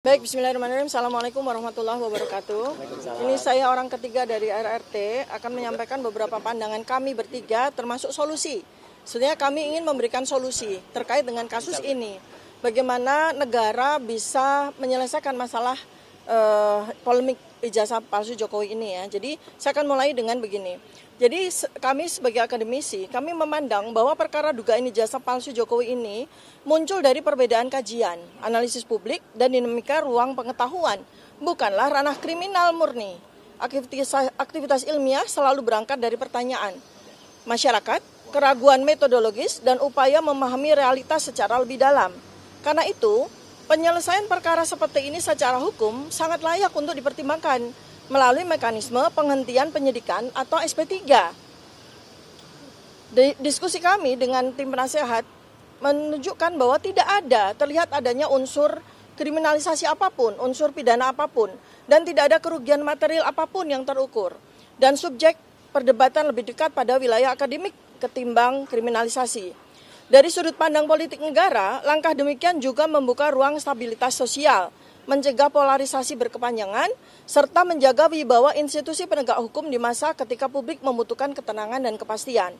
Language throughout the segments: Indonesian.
Baik, bismillahirrahmanirrahim. Assalamualaikum warahmatullahi wabarakatuh. Ini saya orang ketiga dari RRT akan menyampaikan beberapa pandangan kami bertiga termasuk solusi. Sebenarnya kami ingin memberikan solusi terkait dengan kasus ini. Bagaimana negara bisa menyelesaikan masalah polemik ijazah palsu Jokowi ini ya. Jadi saya akan mulai dengan begini. Jadi kami sebagai akademisi, kami memandang bahwa perkara dugaan ijazah palsu Jokowi ini muncul dari perbedaan kajian, analisis publik, dan dinamika ruang pengetahuan. Bukanlah ranah kriminal murni. Aktivitas ilmiah selalu berangkat dari pertanyaan masyarakat, keraguan metodologis, dan upaya memahami realitas secara lebih dalam. Karena itu, penyelesaian perkara seperti ini secara hukum sangat layak untuk dipertimbangkan melalui mekanisme penghentian penyidikan atau SP3. Diskusi kami dengan tim penasehat menunjukkan bahwa tidak terlihat adanya unsur kriminalisasi apapun, unsur pidana apapun, dan tidak ada kerugian material apapun yang terukur. Dan subjek perdebatan lebih dekat pada wilayah akademik ketimbang kriminalisasi. Dari sudut pandang politik negara, langkah demikian juga membuka ruang stabilitas sosial, mencegah polarisasi berkepanjangan, serta menjaga wibawa institusi penegak hukum di masa ketika publik membutuhkan ketenangan dan kepastian.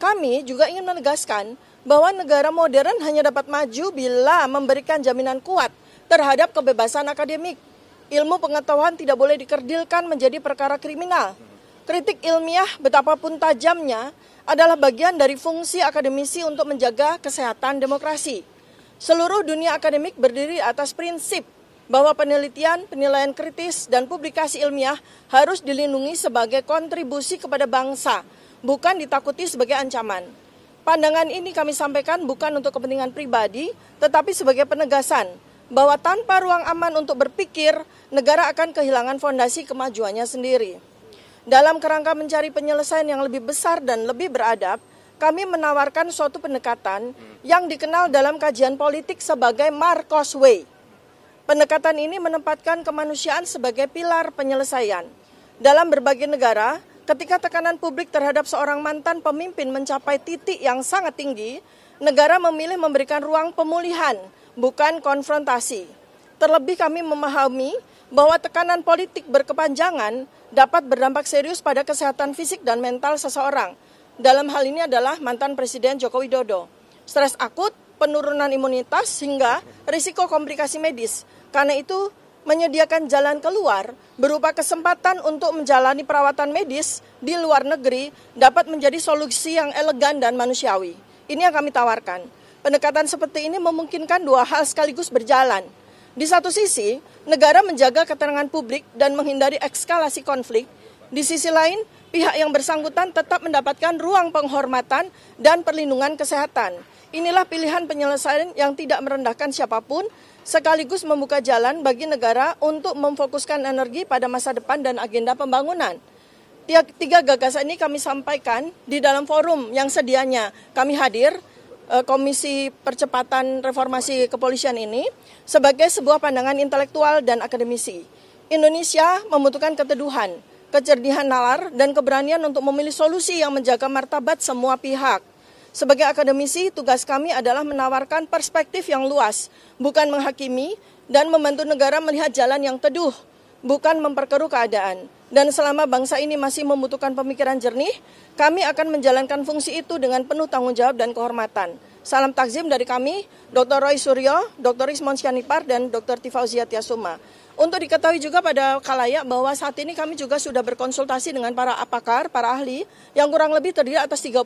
Kami juga ingin menegaskan bahwa negara modern hanya dapat maju bila memberikan jaminan kuat terhadap kebebasan akademik. Ilmu pengetahuan tidak boleh dikerdilkan menjadi perkara kriminal. Kritik ilmiah betapapun tajamnya adalah bagian dari fungsi akademisi untuk menjaga kesehatan demokrasi. Seluruh dunia akademik berdiri atas prinsip bahwa penelitian, penilaian kritis, dan publikasi ilmiah harus dilindungi sebagai kontribusi kepada bangsa, bukan ditakuti sebagai ancaman. Pandangan ini kami sampaikan bukan untuk kepentingan pribadi, tetapi sebagai penegasan bahwa tanpa ruang aman untuk berpikir, negara akan kehilangan fondasi kemajuannya sendiri. Dalam kerangka mencari penyelesaian yang lebih besar dan lebih beradab, kami menawarkan suatu pendekatan yang dikenal dalam kajian politik sebagai Marcos Way. Pendekatan ini menempatkan kemanusiaan sebagai pilar penyelesaian. Dalam berbagai negara, ketika tekanan publik terhadap seorang mantan pemimpin mencapai titik yang sangat tinggi, negara memilih memberikan ruang pemulihan, bukan konfrontasi. Terlebih kami memahami bahwa tekanan politik berkepanjangan dapat berdampak serius pada kesehatan fisik dan mental seseorang. Dalam hal ini adalah mantan Presiden Joko Widodo. Stres akut, penurunan imunitas, hingga risiko komplikasi medis. Karena itu, menyediakan jalan keluar berupa kesempatan untuk menjalani perawatan medis di luar negeri dapat menjadi solusi yang elegan dan manusiawi. Ini yang kami tawarkan. Pendekatan seperti ini memungkinkan dua hal sekaligus berjalan. Di satu sisi, negara menjaga ketenangan publik dan menghindari eskalasi konflik. Di sisi lain, pihak yang bersangkutan tetap mendapatkan ruang penghormatan dan perlindungan kesehatan. Inilah pilihan penyelesaian yang tidak merendahkan siapapun, sekaligus membuka jalan bagi negara untuk memfokuskan energi pada masa depan dan agenda pembangunan. Tiga gagasan ini kami sampaikan di dalam forum yang sedianya kami hadir, Komisi Percepatan Reformasi Kepolisian ini, sebagai sebuah pandangan intelektual dan akademisi. Indonesia membutuhkan keteduhan, kecerdihan nalar, dan keberanian untuk memilih solusi yang menjaga martabat semua pihak. Sebagai akademisi, tugas kami adalah menawarkan perspektif yang luas, bukan menghakimi, dan membantu negara melihat jalan yang teduh, bukan memperkeruh keadaan. Dan selama bangsa ini masih membutuhkan pemikiran jernih, kami akan menjalankan fungsi itu dengan penuh tanggung jawab dan kehormatan. Salam takzim dari kami, Dr. Roy Suryo, Dr. Ismon Syanipar, dan Dr. Tifauzia Tiasuma. Untuk diketahui juga pada khalayak bahwa saat ini kami juga sudah berkonsultasi dengan para pakar, para ahli, yang kurang lebih terdiri atas 30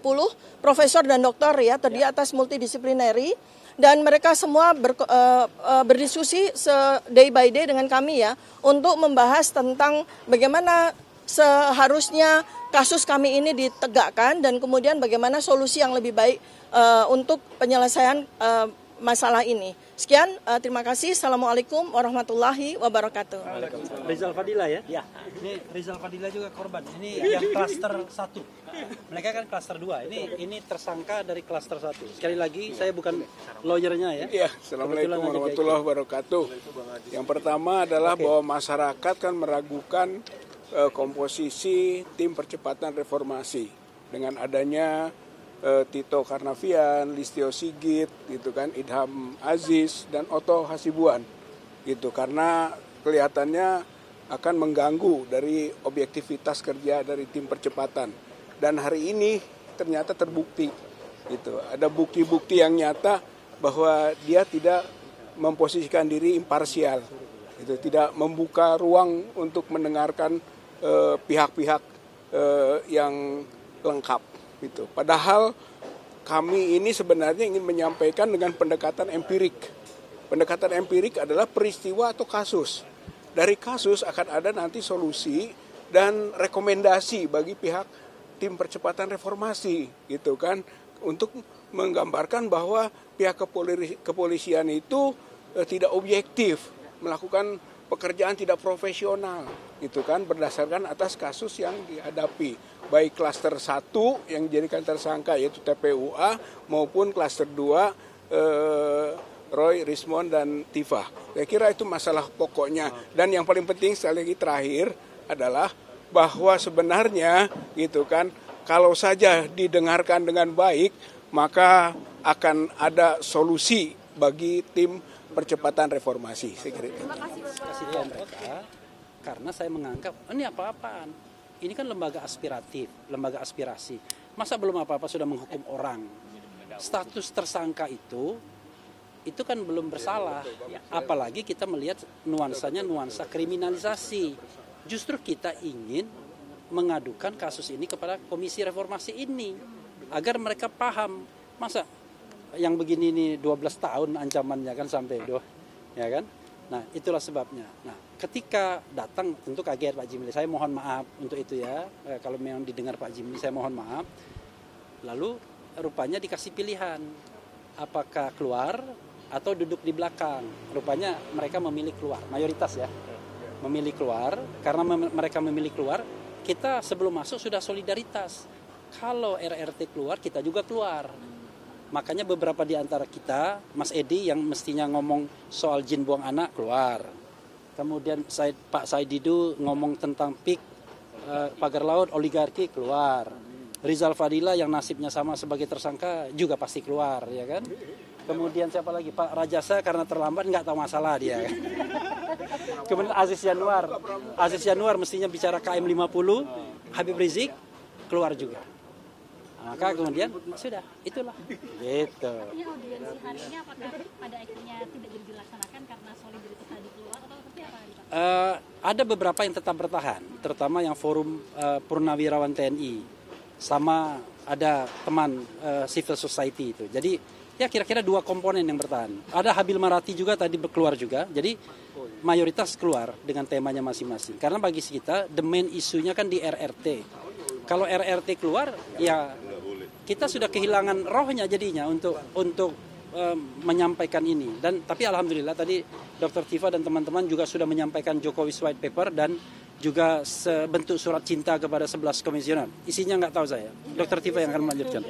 profesor dan doktor ya, terdiri atas multidisiplinary, dan mereka semua berdiskusi day by day dengan kami ya, untuk membahas tentang bagaimana seharusnya kasus kami ini ditegakkan dan kemudian bagaimana solusi yang lebih baik untuk penyelesaian masalah ini. Sekian, terima kasih. Assalamualaikum warahmatullahi wabarakatuh. Rizal Fadila ya? Ya, ini Rizal Fadila juga korban. Ini yang klaster 1. Mereka kan klaster 2. Ini tersangka dari klaster 1. Sekali lagi, saya bukan lawyernya ya. Iya, Assalamualaikum warahmatullahi wabarakatuh. Yang pertama adalah bahwa masyarakat kan meragukan komposisi tim percepatan reformasi dengan adanya Tito Karnavian, Listio Sigit, gitu kan, Idham Aziz dan Otto Hasibuan. gitu, karena kelihatannya akan mengganggu dari objektivitas kerja dari tim percepatan. Dan hari ini ternyata terbukti gitu. Ada bukti-bukti yang nyata bahwa dia tidak memposisikan diri imparsial. Itu tidak membuka ruang untuk mendengarkan pihak-pihak yang lengkap gitu. Padahal kami ini sebenarnya ingin menyampaikan dengan pendekatan empirik. Pendekatan empirik adalah peristiwa atau kasus. Dari kasus akan ada nanti solusi dan rekomendasi bagi pihak tim percepatan reformasi gitu kan, untuk menggambarkan bahwa pihak kepolisian itu tidak objektif, melakukan pekerjaan tidak profesional gitu kan, berdasarkan atas kasus yang dihadapi, baik klaster 1 yang dijadikan tersangka yaitu TPUA maupun klaster 2 Roy, Rismond, dan Tifa. Saya kira itu masalah pokoknya. Dan yang paling penting sekali lagi terakhir adalah bahwa sebenarnya gitu kan, kalau saja didengarkan dengan baik, maka akan ada solusi bagi tim percepatan reformasi. Saya kira. Terima kasih mereka, karena saya menganggap ini apa-apaan. Ini kan lembaga aspiratif, lembaga aspirasi. Masa belum apa-apa sudah menghukum orang? Status tersangka itu kan belum bersalah, apalagi kita melihat nuansanya nuansa kriminalisasi. Justru kita ingin mengadukan kasus ini kepada Komisi Reformasi ini agar mereka paham, masa yang begini ini 12 tahun ancamannya kan sampai ya kan. Nah, itulah sebabnya. Nah, ketika datang tentu kaget Pak Jimli, saya mohon maaf untuk itu ya. Kalau memang didengar Pak Jimli, saya mohon maaf. Lalu rupanya dikasih pilihan, apakah keluar atau duduk di belakang. Rupanya mereka memilih keluar, mayoritas ya, memilih keluar. Karena mereka memilih keluar, kita sebelum masuk sudah solidaritas. Kalau RRT keluar, kita juga keluar. Makanya beberapa di antara kita, Mas Edi yang mestinya ngomong soal jin buang anak, keluar. Kemudian Pak Said Didu ngomong tentang PIK, pagar laut, oligarki, keluar. Rizal Fadila yang nasibnya sama sebagai tersangka juga pasti keluar, ya kan? Kemudian siapa lagi? Pak Rajasa karena terlambat nggak tahu masalah dia. Kemudian Aziz Yanuar mestinya bicara KM 50, Habib Rizik keluar juga. Maka kemudian sudah, itulah. Gitu. Artinya audiensi hari ini apakah pada akhirnya tidak jadi dilaksanakan karena solidaritas tadi keluar atau seperti apa? Ada beberapa yang tetap bertahan, terutama yang forum Purnawirawan TNI, sama ada teman civil society itu. Jadi ya kira-kira 2 komponen yang bertahan. Ada Habil Marati juga tadi keluar juga. Jadi mayoritas keluar dengan temanya masing-masing. Karena bagi kita the main isunya kan di RRT. Kalau RRT keluar ya kita sudah kehilangan rohnya jadinya untuk menyampaikan ini. Dan tapi alhamdulillah tadi Dr. Tifa dan teman-teman juga sudah menyampaikan Jokowi's White Paper dan juga sebentuk surat cinta kepada 11 komisioner. Isinya nggak tahu saya. Dr. Tifa yang akan melanjutkan.